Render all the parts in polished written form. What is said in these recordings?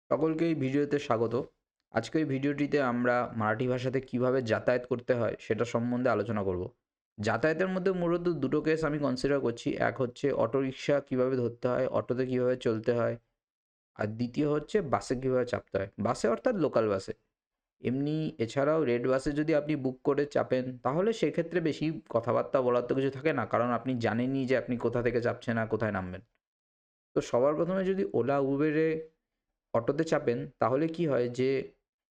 সকলকে এই ভিডিওতে স্বাগত। আজকের এই ভিডিওটিতে আমরা মারাঠি ভাষাতে কিভাবে যাতায়াত করতে হয় সেটা সম্বন্ধে আলোচনা করব। যাতায়াতের মধ্যে মূলত দুটো কেস আমি কনসিডার করছি। এক হচ্ছে অটোরিকশা কিভাবে ধরতে হয়, অটোতে কিভাবে চলতে হয়। আর দ্বিতীয় হচ্ছে বাসে কিভাবে চাপতে হয়। বাসে অর্থাৎ লোকাল বাসে। এমনি এছাড়াও রেড বাসে যদি আপনি বুক করে চাপেন তাহলে সেক্ষেত্রে বেশি কথাবার্তা বলার তো কিছু থাকে না। কারণ আপনি জানেনই যে আপনি কোথা থেকে চাপছেন আর কোথায় নামবেন। তো সবার ১ম এ যদি ওলা, উবেরে অটোতে চাপেন তাহলে কি হয় যে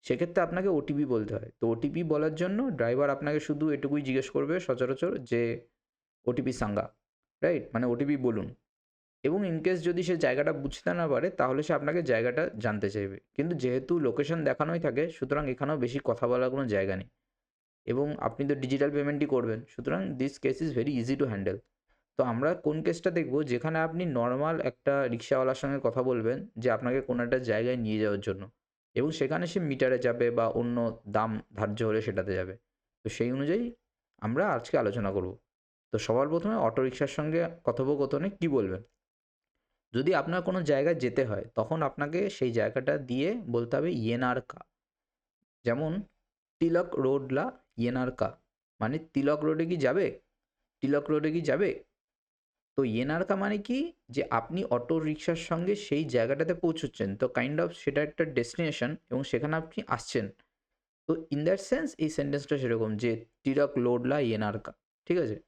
সেক্ষেত্রে আপনাকে ওটিপি বলতে হয়। তো ওটিপি বলার জন্য ড্রাইভার আপনাকে শুধু এটুকুই জিজ্ঞেস করবে সচরাচর যে ওটিপি সাঙ্গা, রাইট? মানে ওটিপি বলুন। এবং ইন কেস যদি সে জায়গাটা বুঝতে না পারে তাহলে সে আপনাকে জায়গাটা জানতে চাইবে। কিন্তু যেহেতু লোকেশন দেখানোই থাকে সুতরাং এখানেও বেশি কথা বলার কোনো জায়গা নেই। এবং আপনি তো ডিজিটাল পেমেন্টই করবেন। সুতরাং this case is very easy to handle. তো আমরা কোন কেসটা দেখব যেখানে আপনি নরমাল একটা রিক্শাওয়ালার সঙ্গে কথা বলবেন যে আপনাকে কোনো একটা জায়গায় নিয়ে যাওয়ার জন্য এবং সেখানে সে মিটারে যাবে বা অন্য দাম ধার্য হলে সেটাতে যাবে। তো সেই অনুযায়ী আমরা আজকে আলোচনা করব। তো সবার ১ম এ অটোরিকশার সঙ্গে কথোপকথনে কী বলবেন? যদি আপনার কোনো জায়গায় যেতে হয় তখন আপনাকে সেই জায়গাটা দিয়ে বলতে হবে ইয়েনার কা। যেমন তিলক রোডলা ইয়েনার কা। মানে তিলক রোডে কি যাবে? তিলক রোডে কি যাবে? তো ইয়েনারকা মানে কি? যে আপনি অটো রিকশার সঙ্গে সেই জায়গাটাতে পৌঁছচ্ছেন। তো কাইন্ড অফ সেটা একটা ডেস্টিনেশন এবং সেখানে আপনি আসছেন। তো ইন দ্যাট সেন্স এই সেন্টেন্সটা সেরকম যে তিলক লোডলা ইয়েনারকা। ঠিক আছে?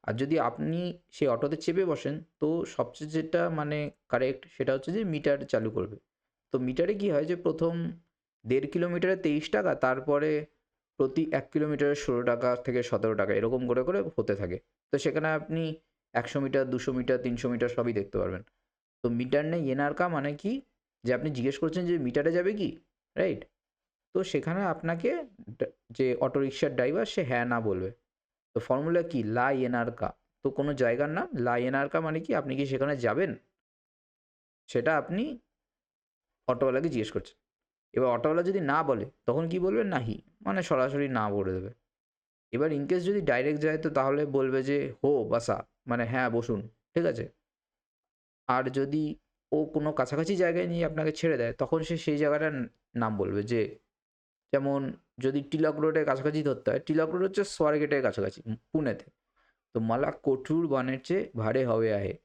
আর যদি আপনি সেই অটোতে চেপে বসেন তো সবচেয়ে যেটা মানে কারেক্ট সেটা হচ্ছে যে মিটার চালু করবে। তো মিটারে কি হয় যে ১ম ১.৫ কিলোমিটারে ৳২৩, তারপরে প্রতি ১ কিলোমিটারে ৳১৬ থেকে ৳১৭ এরকম করে হতে থাকে। তো সেখানে আপনি ১০০ মিটার, ২০০ মিটার, ৩০০ মিটার সবই দেখতে পারবেন। তো মিটার নেই এনার মানে কি? যে আপনি জিজ্ঞেস করছেন যে মিটারে যাবে কি? রাইট? তো সেখানে আপনাকে ডা যে অটোরিকশার ড্রাইভার সে হ্যাঁ, না বলবে। তো ফর্মুলা কি? লা ইয়েনারকা। তো কোনো জায়গার নাম লা ইয়েনারকা মানে কি? আপনি কি সেখানে যাবেন? সেটা আপনি অটোওয়ালাকে জিজ্ঞেস করছেন। এবার অটোওয়ালা যদি না বলে, তখন কি বলবেন? নাহি। মানে সরাসরি না বলে দেবে। এবার ইন কেস যদি ডাইরেক্ট যায় তো তাহলে বলবে যে, "হো বাসা" মানে হ্যাঁ, বসুন। ঠিক আছে? আর যদি ও কোনো কাছাকাছি জায়গায় নিয়ে আপনাকে ছেড়ে দেয়, তখন সে সেই জায়গাটার নাম বলবে যে যেমন যদি টিলক রোডের কাছাকাছি ধরতে হয়, টিলক রোড হচ্ছে সোয়ারগেটের কাছাকাছি পুনেতে। তো মালা কোঠরুর বানের ভাড়ে হবে আহে।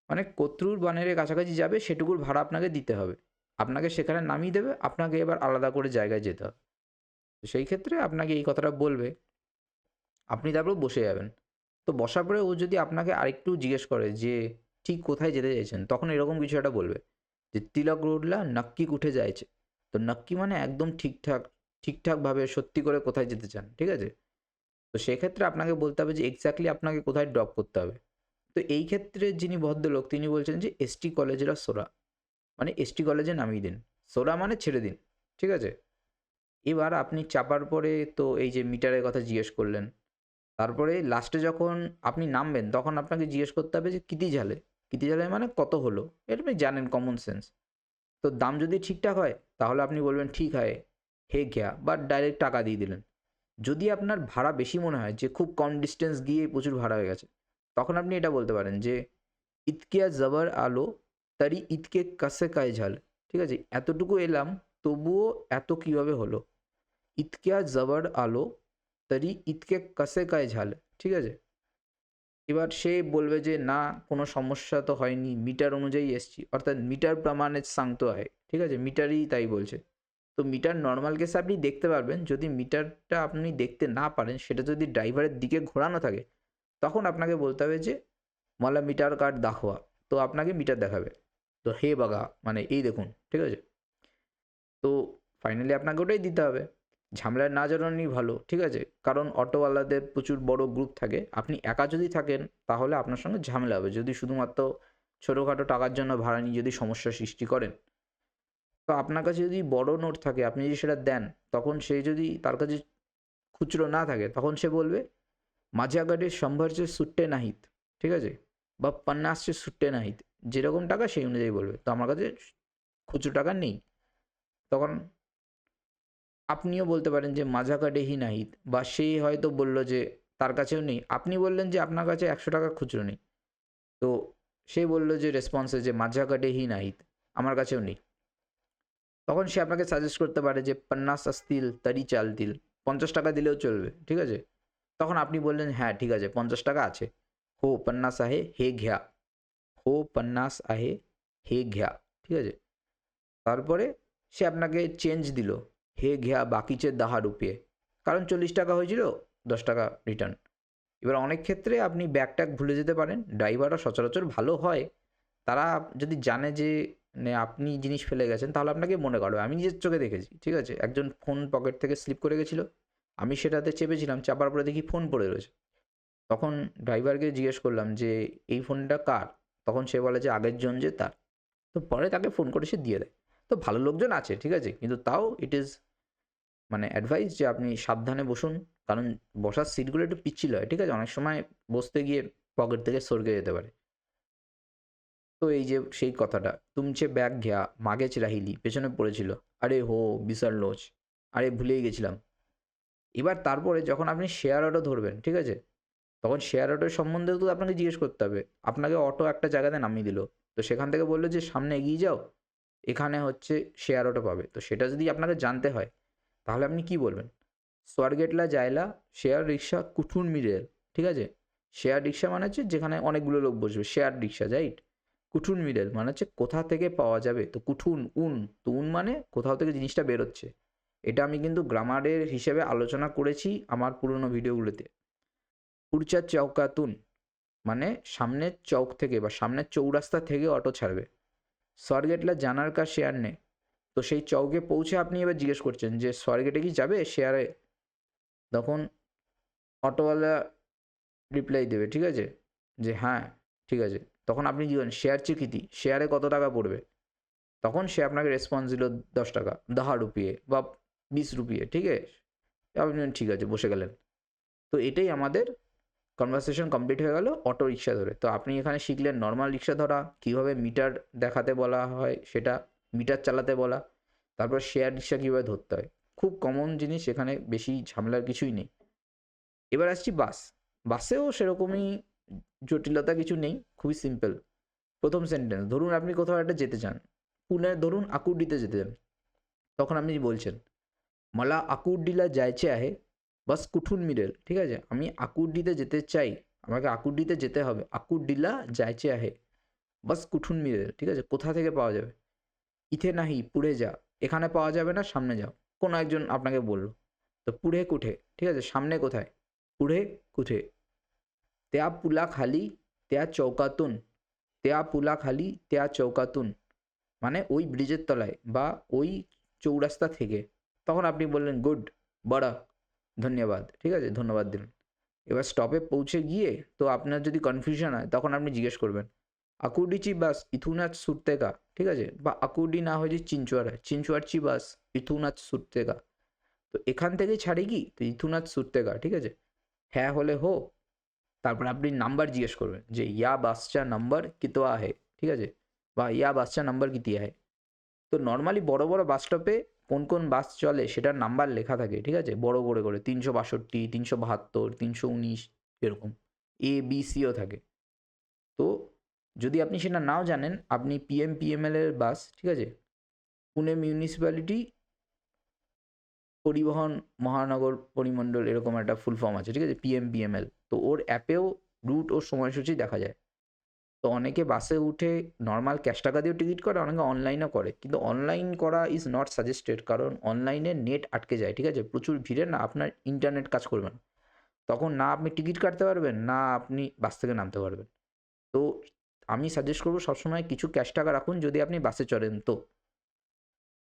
মানে কোত্রুর বানের কাছাকাছি যাবে সেটুকুর ভাড়া আপনাকে দিতে হবে। আপনাকে সেখানে নামিয়ে দেবে, আপনাকে এবার আলাদা করে জায়গায় যেতে হবে। তো সেই ক্ষেত্রে আপনাকে এই কথাটা বলবে, আপনি তারপর বসে যাবেন। তো বসার পরে ও যদি আপনাকে আরেকটু জিজ্ঞেস করে যে ঠিক কোথায় যেতে চাইছেন? তখন এরকম কিছু একটা বলবে যে, "তিলক রোডলা নক্কি কুঠে যাইছে?" তো নক্কি মানে একদম ঠিকঠাকভাবে সত্যি করে কোথায় যেতে চান। ঠিক আছে? তো সেক্ষেত্রে আপনাকে বলতে হবে যে এক্সাক্টলি আপনাকে কোথায় ড্রপ করতে হবে। তো এই ক্ষেত্রে যিনি ভদ্রলোক তিনি বলছেন যে, "এসটি কলেজরা সোরা।" মানে এসটি কলেজে নামিয়ে দিন। সোরা মানে ছেড়ে দিন। ঠিক আছে? এবার আপনি চাপার পরে তো এই যে মিটারের কথা জিজ্ঞেস করলেন। তারপরে লাস্টে যখন আপনি নামবেন তখন আপনাকে জিজ্ঞেস করতে হবে যে কিতি ঝালে? কিতি ঝালে মানে কত হলো? এটা আপনি জানেন কমন সেন্স। তো দাম যদি ঠিকঠাক হয় তাহলে আপনি বলবেন ঠিক হায়, হে ক্যা? বা ডাইরেক্ট টাকা দিয়ে দিলেন। যদি আপনার ভাড়া বেশি মনে হয় যে খুব কম ডিসট্যান্স গিয়ে প্রচুর ভাড়া হয়ে গেছে, তখন আপনি এটা বলতে পারেন যে ইতকিয়া জবর আলো তারি ইতকে কাছে কায় ঝাল। ঠিক আছে? এতটুকু এলাম তবুও এত কিভাবে হলো? ইতকিয়া জবর আলো তারি ইতকে কাছে কায় ঝাল। ঠিক আছে? এবার সে বলবে যে, "না, কোনো সমস্যা তো হয়নি। মিটার অনুযায়ী এসছি।" অর্থাৎ মিটার প্রমাণে সাংতো আয়ে। ঠিক আছে? মিটারই তাই বলছে। তো মিটার নরমাল কেসে আপনি দেখতে পারবেন। যদি মিটারটা আপনি দেখতে না পারেন, সেটা যদি ড্রাইভারের দিকে ঘোরানো থাকে, তখন আপনাকে বলতে হবে যে, "মালা মিটার কার্ড দাখওয়া।" তো আপনাকে মিটার দেখাবে। তো হে বাঘা মানে এই দেখুন। ঠিক আছে? তো ফাইনালি আপনাকে ওটাই দিতে হবে। ঝামেলায় না জড়ানোই ভালো। ঠিক আছে? কারণ অটোওয়ালাদের প্রচুর বড় গ্রুপ থাকে। আপনি একা যদি থাকেন তাহলে আপনার সঙ্গে ঝামেলা হবে। যদি শুধুমাত্র ছোটখাটো টাকার জন্য ভাড়া নিয়ে যদি সমস্যার সৃষ্টি করেন। তো আপনার কাছে যদি বড় নোট থাকে আপনি যদি সেটা দেন, তখন সে যদি তার কাছে খুচরো না থাকে তখন সে বলবে, "माझ्याकडे 100चे सुट्टे नाहीत।" ঠিক আছে? বা 50चे सुट्टे नाहीत। যেরকম টাকা সেই অনুযায়ী বলবে। তো আমার কাছে খুচরো টাকা নেই। তখন আপনিও বলতে পারেন যে माझ्याकडेही नाहीत বা সে হয়তো বলল যে তার কাছেও নেই। আপনি বললেন যে আপনার কাছে ৳১০০ খুচরো নেই। তো সে বলল যে রেসপন্সে যে माझ्याकडेही नाहीत আমার কাছেও নেই। তখন সে আপনাকে সাজেস্ট করতে পারে যে 50 আসতিল তরি চালতিল, 50 টাকা দিলেও চলবে, ঠিক আছে? তখন আপনি বললেন হ্যাঁ ঠিক আছে 50 টাকা আছে, हो 50 आहे हे घ्या, हो 50 आहे हे घ्या, ঠিক আছে? তারপরে সে আপনাকে চেঞ্জ দিল, হে ঘ্যা বাকিचे 10 रुपये, কারণ 40 টাকা হয়েছিল, 10 টাকা রিটার্ন। এবার অনেক ক্ষেত্রে আপনি ব্যাগ ট্যাগ ভুলে যেতে পারেন, ড্রাইভাররা সচরাচর ভালো হয়, তারা যদি জানে যে মানে আপনি জিনিস ফেলে গেছেন তাহলে আপনাকে মনে করবে। আমি নিজের চোখে দেখেছি, ঠিক আছে? একজন ফোন পকেট থেকে স্লিপ করে গেছিলো, আমি সেটাতে চেপেছিলাম, চাপার পরে দেখি ফোন পড়ে রয়েছে। তখন ড্রাইভারকে জিজ্ঞেস করলাম যে এই ফোনটা কার? তখন সে বলে যে আগের জন যে তার। তো পরে তাকে ফোন করে সে দিয়ে দেয়। তো ভালো লোকজন আছে, ঠিক আছে? কিন্তু তাও ইট ইজ মানে অ্যাডভাইস যে আপনি সাবধানে বসুন, কারণ বসার সিটগুলো একটু পিচ্ছিল হয়, ঠিক আছে? অনেক সময় বসতে গিয়ে পকেট থেকে সরকে যেতে পারে। তো এই যে সেই কথাটা, তুমচে ব্যাগ ঘ্যা মাগেच রাহিলি, পেছনে পড়েছিল। আরে হো বিশাল লোচ, আরে ভুলেই গেছিলাম। এবার তারপরে যখন আপনি শেয়ার অটো ধরবেন, ঠিক আছে? তখন শেয়ার অটোর সম্বন্ধেও তো আপনাকে জিজ্ঞেস করতে হবে। আপনাকে অটো একটা জায়গাতে নামিয়ে দিল। তো সেখান থেকে বলল যে সামনে এগিয়ে যাও, এখানে হচ্ছে শেয়ার অটো পাবে। তো সেটা যদি আপনাকে জানতে হয় তাহলে আপনি কি বলবেন? स्वारगेटला जायला শেয়ার রিক্সা কুঠুন মিরেল, ঠিক আছে? শেয়ার রিক্সা মানে হচ্ছে যেখানে অনেকগুলো লোক বসবে, শেয়ার রিক্সা, রাইট? কুঠুন মিরেল মানে হচ্ছে কোথা থেকে পাওয়া যাবে। তো কুঠুন উন, তো উন মানে কোথাও থেকে জিনিসটা বেরোচ্ছে। এটা আমি কিন্তু গ্রামারের হিসেবে আলোচনা করেছি আমার পুরনো ভিডিওগুলোতে। পুরচা চৌকাতুন মানে সামনের চৌক থেকে বা সামনের চৌরাস্তা থেকে অটো ছাড়বে। स्वारगेटला জানার কার শেয়ার নেই। তো সেই চৌকে পৌঁছে আপনি এবার জিজ্ঞেস করছেন যে स्वारगेटे কি যাবে শেয়ারে? তখন অটোওয়ালা রিপ্লাই দেবে, ঠিক আছে? যে হ্যাঁ, ঠিক আছে। তখন আপনি কি বলেন শেয়ার চিকিতি, শেয়ারে কত টাকা পড়বে? তখন সে আপনাকে রেসপন্স দিল 10 টাকা, 10 রুপিয়ে বা 20 রুপিয়ে, ঠিক আছে? আপনি বললেন ঠিক আছে, বসে গেলেন। তো এটাই আমাদের কনভারসেশন কমপ্লিট হয়ে গেল অটো রিক্সা ধরে। তো আপনি এখানে শিখলেন নরমাল রিক্সা ধরা, কীভাবে মিটার দেখাতে বলা হয় সেটা, মিটার চালাতে বলা, তারপর শেয়ার রিক্সা কীভাবে ধরতে হয়। খুব কমন জিনিস, এখানে বেশি ঝামেলার কিছুই নেই। এবার আসছি বাস। বাসেও সেরকমই জটিলতা কিছু নেই, খুবই সিম্পল। প্রথম সেন্টেন্স ধরুন আপনি কোথাও একটা যেতে চান, পুনে ধরুন আকুর্ডিতে যেতে চান, তখন আপনি বলছেন मला आकुर्डीला जायचे आहे, বাস কুঠুন মিরেল, ঠিক আছে? আমি আকুর্ডিতে যেতে চাই, আমাকে আকুর্ডিতে যেতে হবে, আকুর্ডিলা যাইছে আহে, বাস কুঠুন মিরেল, ঠিক আছে? কোথা থেকে পাওয়া যাবে? ইথে নাহি পুড়ে যা, এখানে পাওয়া যাবে না, সামনে যাও। কোনো একজন আপনাকে বললো, তো পুড়ে কুঠে, ঠিক আছে? সামনে কোথায়? पुढे कुठे? त्या पुलाखाली त्या चौकातून, त्या पुलाखाली त्या चौकातून মানে ওই ব্রিজের তলায় বা ওই চৌরাস্তা থেকে। তখন আপনি বললেন গুড, বড়া, ধন্যবাদ, ঠিক আছে? ধন্যবাদ দিলেন। এবার স্টপে পৌঁছে গিয়ে তো আপনার যদি কনফিউশন হয় তখন আপনি জিজ্ঞেস করবেন आकुर्डीची बस इथूनच सुटते का, ঠিক আছে? বা আকুর্ডি না হয়ে যদি চিঞ্চুয়ার হয়, চিঞ্চুয়ারची बस इथूनच सुटते का, তো এখান থেকেই ছাড়ে কি? তো इथूनच सुटते का, ঠিক আছে? হ্যাঁ হলে হো, তারপর আপনি নাম্বার জিজ্ঞেস করবেন যে ইয়া বাসটা নাম্বার কিতোয়া है, ঠিক আছে? বা ইয়া বাসটা নাম্বার কিতি है। তো নর্মালি বড় বড় বাস স্টপে কোন কোন বাস চলে সেটার নাম্বার লেখা থাকে, ঠিক আছে? বড় করে করে 362, 372, 319 এরকম, এ বি সিও থাকে। তো যদি আপনি সেটা নাও জানেন, আপনি পিএমএল এর বাস, ঠিক আছে? পুনে মিউনিসিপ্যালিটি পরিবহন মহানগর পরিমণ্ডল এরকম একটা ফুল ফর্ম আছে, ঠিক আছে? পিএমএল। তো ওর অ্যাপেও রুট ও সময়সূচি দেখা যায়। তো অনেকে বাসে উঠে নর্মাল ক্যাশ টাকা দিয়েও টিকিট করে, অনেকে অনলাইনও করে। কিন্তু অনলাইন করা ইজ নট সাজেস্টেড, কারণ অনলাইনে নেট আটকে যায়, ঠিক আছে? প্রচুর ভিড়ে না আপনার ইন্টারনেট কাজ করবে না। তখন না আপনি টিকিট কাটতে পারবেন, না আপনি বাস থেকে নামতে পারবেন। তো আমি সাজেস্ট করব সবসময় কিছু ক্যাশ টাকা রাখুন যদি আপনি বাসে চড়েন তো।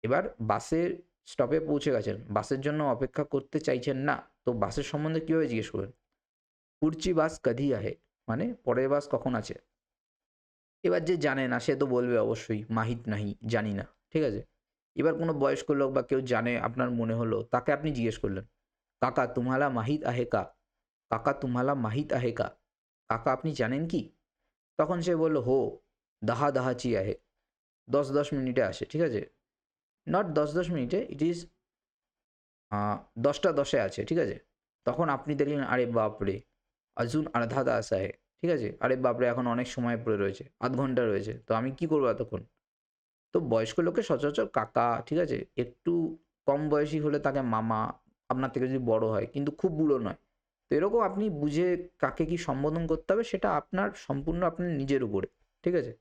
এবার বাসের স্টপে পৌঁছে গেছেন, বাসের জন্য অপেক্ষা করতে চাইছেন না, তো বাসের সম্বন্ধে কীভাবে জিজ্ঞেস করবেন? পুরচি বাস কধি আহে, মানে পরের বাস কখন আছে? এবার যে জানে না সে তো বলবে অবশ্যই মাহিত নাহি, জানি না, ঠিক আছে? এবার কোনো বয়স্ক লোক বা কেউ জানে আপনার মনে হলো, তাকে আপনি জিজ্ঞেস করলেন, কাকা তুমহারা মাহিত আহে কা? কাকা তুমহারা মাহিত আহে কা? কাকা আপনি জানেন কি? তখন সে বলল হো, দাহা দাহাচি আহে, 10-10 মিনিটে আসে, ঠিক আছে? নট 10-10 মিনিটে, ইট ইজ 10টা 10-এ আছে, ঠিক আছে? তখন আপনি দেখলেন আরে বাপরে! अजून अर्धा तास आहे, ঠিক আছে? আরে বাপরে! এখন অনেক সময় পড়ে রয়েছে, আধ ঘন্টা রয়েছে। তো আমি কি করব এতক্ষণ? তো বয়স্ক লোককে সচরাচর কাকা, ঠিক আছে? একটু কম বয়সী হলে তাকে মামা, আপনার থেকে যদি বড় হয় কিন্তু খুব বুড়ো নয়। তো এরকম আপনি বুঝে কাকে কি সম্বোধন করতে হবে সেটা আপনার সম্পূর্ণ আপনার নিজের উপরে, ঠিক আছে?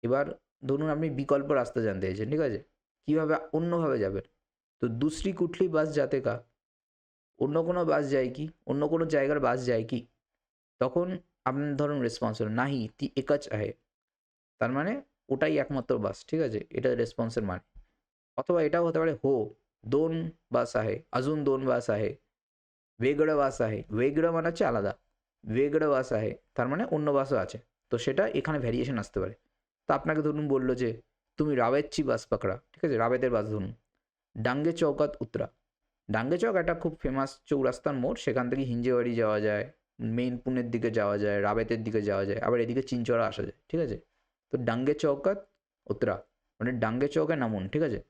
এবার ধরুন আপনি বিকল্প রাস্তা জানতে চাইছেন, ঠিক আছে? কিভাবে অন্যভাবে যাবেন? তো দুসরি কুঠলি বাস যাতে কা, অন্য কোনো বাস যায় কি? অন্য কোনো জায়গার বাস যায় কি? তখন আপনার ধরুন রেসপন্স হলো, "নাহি, ती एकच आहे।" তার মানে ওটাই একমাত্র বাস, ঠিক আছে? এটা রেসপন্সের মানে। অথবা এটাও হতে পারে, "हो, 2 বাস आहे, अजून 2 বাস आहे, वेगळं বাস आहे।" वेगळं মানে হচ্ছে আলাদা। वेगळं বাস आहे তার মানে অন্য বাসও আছে। তো সেটা এখানে ভ্যারিয়েশন আসতে পারে। তো আপনাকে ধরুন বলল যে, "তুমি রাवेतची বাস पकडा।" ঠিক আছে? রাবেতের বাস ধরুন। "ডাঙ্গে চৌকাত উতরা।" ডাঙ্গে চক একটা খুব ফেমাস চৌরাস্তার মোড়, সেখান থেকে হিঞ্জেওয়াড়ি যাওয়া যায়, মেইন পুনের দিকে যাওয়া যায়, রাবেতের দিকে যাওয়া যায়, আবার এদিকে চিনচড়া আসা যায়, ঠিক আছে? তো ডাঙ্গে চৌকাত উতরা মানে ডাঙ্গে চৌকে নামুন, ঠিক আছে?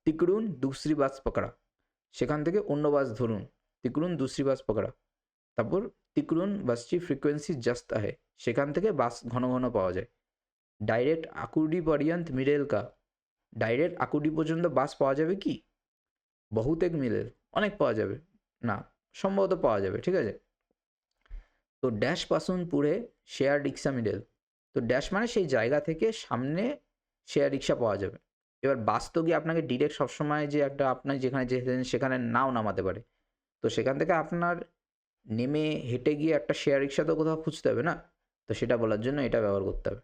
तिकडून दुसरी বাস पकडा, সেখান থেকে অন্য বাস ধরুন। तिकडून दुसरी বাস पकडा, তারপর तिकडून বাসची फ्रिक्वेन्सी जास्त आहे, সেখান থেকে বাস ঘন ঘন পাওয়া যায়। ডাইরেক্ট আকুর্ডি মিরেল কা, ডাইরেক্ট আকুর্ডি পর্যন্ত বাস পাওয়া যাবে কি? বহুতেক মিলের, অনেক পাওয়া যাবে না, সম্ভবত পাওয়া যাবে, ঠিক আছে? তো ড্যাশ পাসুন পুরে শেয়ার রিক্সা মিডল, তো ড্যাশ মানে সেই জায়গা থেকে সামনে শেয়ার রিক্সা পাওয়া যাবে। এবার বাস তো গিয়ে আপনাকে ডিরেক্ট সবসময় যে একটা আপনার যেখানে যেতেন সেখানে নাও নামাতে পারে। তো সেখান থেকে আপনার নেমে হেঁটে গিয়ে একটা শেয়ার রিক্সা তো কোথাও খুঁজতে হবে না? তো সেটা বলার জন্য এটা ব্যবহার করতে হবে।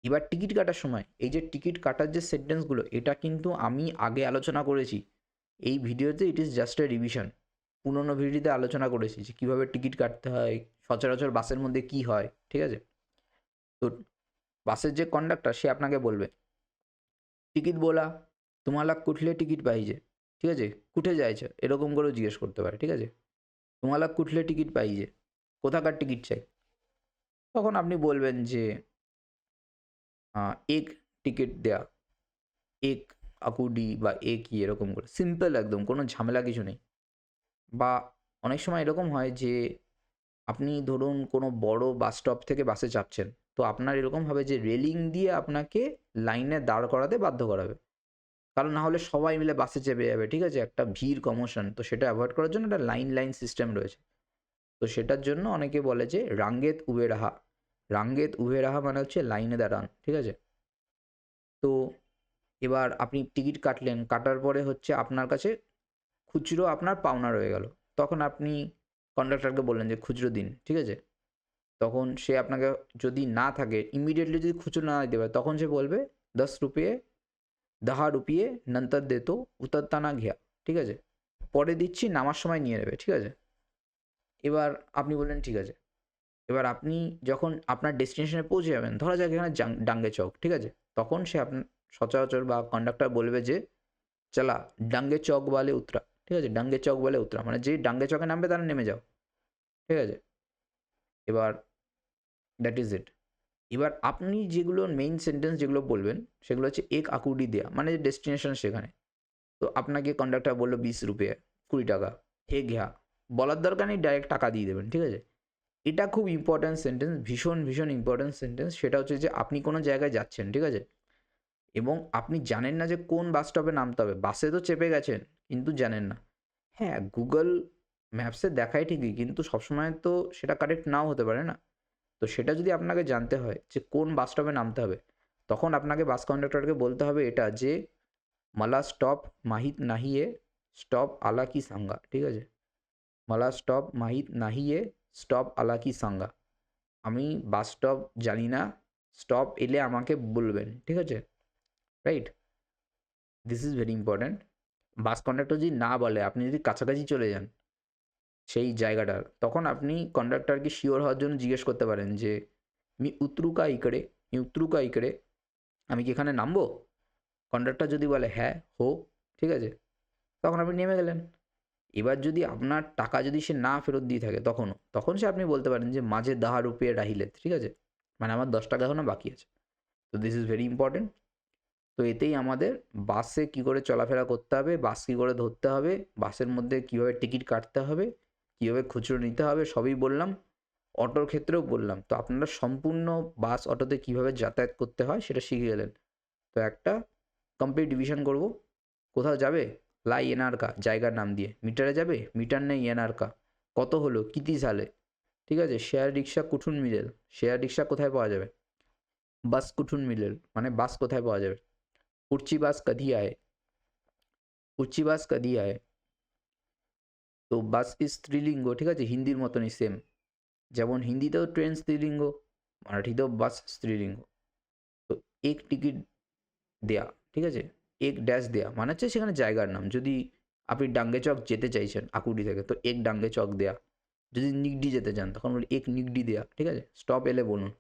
এবার টিকিট কাটার সময় এই যে টিকিট কাটার যে সেন্টেন্সগুলো, এটা কিন্তু আমি আগে আলোচনা করেছি। এই ভিডিওতে it is just a revision. পুরোনো ভিডিওতে আলোচনা করেছি যে কীভাবে টিকিট কাটতে হয়, সচরাচর বাসের মধ্যে কী হয়, ঠিক আছে? তো বাসের যে কন্ডাক্টর সে আপনাকে বলবে, "तिकीट बोला, तुम्हाला कुठले तिकीट पाहिजे?" ঠিক আছে? "कुठे जायचं?" এরকম করেও জিজ্ঞেস করতে পারে, ঠিক আছে? "तुम्हाला कुठले तिकीट पाहिजे?" কোথাকার টিকিট চাই? তখন আপনি বলবেন যে, "एक টিকিট দেয়া।" এক আকুডি বা একই এরকম করে সিম্পল একদম কোনো ঝামেলা কিছু নেই। বা অনেক সময় এরকম হয় যে আপনি ধরুন কোনো বড় বাস স্টপ থেকে বাসে চাপছেন। তো আপনার এরকম হবে যে রেলিং দিয়ে আপনাকে লাইনে দাঁড় করাতে বাধ্য করাবে। কারণ না হলে সবাই মিলে বাসে চেপে যাবে। ঠিক আছে? একটা ভিড় কমোশন। তো সেটা এভয়েড করার জন্য একটা লাইন সিস্টেম রয়েছে। তো সেটার জন্য অনেকে বলে যে রাঙ্গেত উবে রাহা। রাঙ্গেত উবে রাহা মানে হচ্ছে লাইনে দাঁড়ান। ঠিক আছে? তো এবার আপনি টিকিট কাটলেন। কাটার পরে হচ্ছে আপনার কাছে খুচরো আপনার পাওনা রয়ে গেল। তখন আপনি কন্ডাক্টরকে বললেন যে খুচরো দিন। ঠিক আছে? তখন সে আপনাকে যদি না থাকে ইমিডিয়েটলি যদি খুচরো না দিতে পারে তখন সে বলবে ₹10 ₹10 नंतर देतो उतरताना घ्या। ঠিক আছে? পরে দিচ্ছি নামার সময় নিয়ে নেবে। ঠিক আছে? এবার আপনি বললেন ঠিক আছে। এবার আপনি যখন আপনার ডেস্টিনেশনে পৌঁছে যাবেন, ধরা যাক এখানে ডাঙ্গে চক। ঠিক আছে? তখন সে সচরাচর বা কন্ডাক্টর বলবে যে চালা ডাঙ্গে চক ওয়ালে উতরা। ঠিক আছে? ডাঙ্গে চক ওয়ালে উতরা। মানে যে ডাঙ্গে চকে নামবে তারা নেমে যাও। ঠিক আছে? এবার দ্যাট ইজ ইট। এবার আপনি যেগুলো মেইন সেন্টেন্স যেগুলো বলবেন সেগুলো হচ্ছে এক আকুডি দেয়া মানে ডেস্টিনেশন সেখানে। তো আপনাকে কন্ডাক্টর বলল ₹20 ৳20 হে ঘ্যা। বলার দরকার নেই ডাইরেক্ট টাকা দিয়ে দেবেন। ঠিক আছে? এটা খুব ইম্পর্ট্যান্ট সেন্টেন্স, ভীষণ ইম্পর্ট্যান্ট সেন্টেন্স। সেটা হচ্ছে যে আপনি কোনো জায়গায় যাচ্ছেন। ঠিক আছে? এবং আপনি জানেন না যে কোন বাস স্টপে নামতে হবে। বাসে তো চেপে গেছেন কিন্তু জানেন না। হ্যাঁ, Google ম্যাপসে দেখায় ঠিকই কিন্তু সবসময় তো সেটা কারেক্ট নাও হতে পারে না? তো সেটা যদি আপনাকে জানতে হয় যে কোন বাস স্টপে নামতে হবে, তখন আপনাকে বাস কন্ডাক্টরকে বলতে হবে এটা যে, "मला स्टॉप माहीत नाहीये, स्टॉप आला की सांगा." ঠিক আছে? "मला स्टॉप माहीत नाहीये, स्टॉप आला की सांगा." আমি বাস স্টপ জানি না, স্টপ এলে আমাকে বলবেন। ঠিক আছে? Right? This is very important. Bus conductor যদি না বলে, আপনি যদি কাছাকাছি চলে যান সেই জায়গাটার, তখন আপনি কন্ডাক্টরকে শিওর হওয়ার জন্য জিজ্ঞেস করতে পারেন যে, "मी उतरू का इकडे? मी उतरू का इकडे?" আমি কি এখানে নামবো? কন্ডাক্টর যদি বলে, "হ্যাঁ, हो." ঠিক আছে? তখন আপনি নেমে গেলেন। এবার যদি আপনার টাকা যদি সে না ফেরত দিয়ে থাকে তখনও, তখন সে আপনি বলতে পারেন যে, "माझे ₹10 राहिलेत." ঠিক আছে? মানে আমার ৳10 এখনো বাকি আছে। তো দিস ইজ ভেরি ইম্পোর্টেন্ট। তো এতেই আমাদের বাসে কী করে চলাফেরা করতে হবে, বাস কী করে ধরতে হবে, বাসের মধ্যে কীভাবে টিকিট কাটতে হবে, কীভাবে খুচরো নিতে হবে সবই বললাম। অটোর ক্ষেত্রেও বললাম। তো আপনারা সম্পূর্ণ বাস, অটোতে কীভাবে যাতায়াত করতে হয় সেটা শিখে গেলেন। তো তো একটা কমপ্লিট ডিভিশন করব। কোথাও যাবে, লা এনআর কা, জায়গার নাম দিয়ে। মিটারে যাবে, মিটার নেই এনআর কা। কত হলো, কিতি সালে, ঠিক আছে। শেয়ার রিক্সা কুঠুন মিলেল, শেয়ার রিক্সা কোথায় পাওয়া যাবে। বাস কুঠুন মিলেল মানে বাস কোথায় পাওয়া যাবে। উড়ছি বাস কধি আয়ে, উড়ছি বাস কধি আয়ে। তো বাস স্ত্রীলিঙ্গ, ঠিক আছে, হিন্দির মতনই সেম। যেমন হিন্দিতেও ট্রেন স্ত্রীলিঙ্গ, মারাঠিতেও বাস স্ত্রীলিঙ্গ। তো এক টিকিট দেয়া, ঠিক আছে, এক ড্যাশ দেয়া মানে হচ্ছে সেখানে জায়গার নাম। যদি আপনি ডাঙ্গে চক যেতে চাইছেন আকুডি থেকে, তো এক ডাঙ্গে চক দেয়া। যদি নিগডি যেতে চান তখন বলি এক নিগডি দেয়া, ঠিক আছে। স্টপ এলে বলুন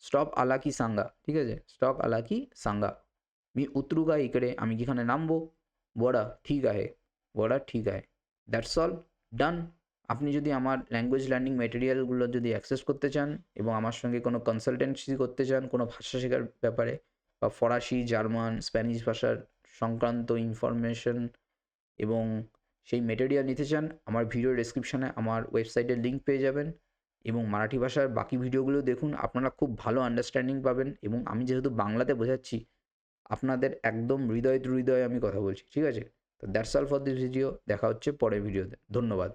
স্টপ আলা কি সাঙ্গা, ঠিক আছে, স্টপ আলা কি সাঙ্গা। मी उतरू का इकडे, আমি কি এখানে নামবো। বড়া ঠিক आहे, বড়া ঠিক आहे। দ্যাটস অল, ডান। আপনি যদি আমার ল্যাঙ্গুয়েজ লার্নিং ম্যাটেরিয়ালগুলো যদি অ্যাক্সেস করতে চান এবং আমার সঙ্গে কোনো কনসালটেন্সি করতে চান কোনো ভাষা শেখার ব্যাপারে, বা ফরাসি, জার্মান, স্প্যানিশ ভাষার সংক্রান্ত ইনফরমেশন এবং সেই মেটেরিয়াল নিতে চান, আমার ভিডিও ডেসক্রিপশানে আমার ওয়েবসাইটের লিঙ্ক পেয়ে যাবেন। এবং মারাঠি ভাষার বাকি ভিডিওগুলো দেখুন, আপনারা খুব ভালো আন্ডারস্ট্যান্ডিং পাবেন। এবং আমি যেহেতু বাংলাতে বোঝাচ্ছি, আপনাদের একদম হৃদয় টু হৃদয় আমি কথা বলছি, ঠিক আছে। তো that's all for this video. দেখা হচ্ছে পরের ভিডিওতে। ধন্যবাদ।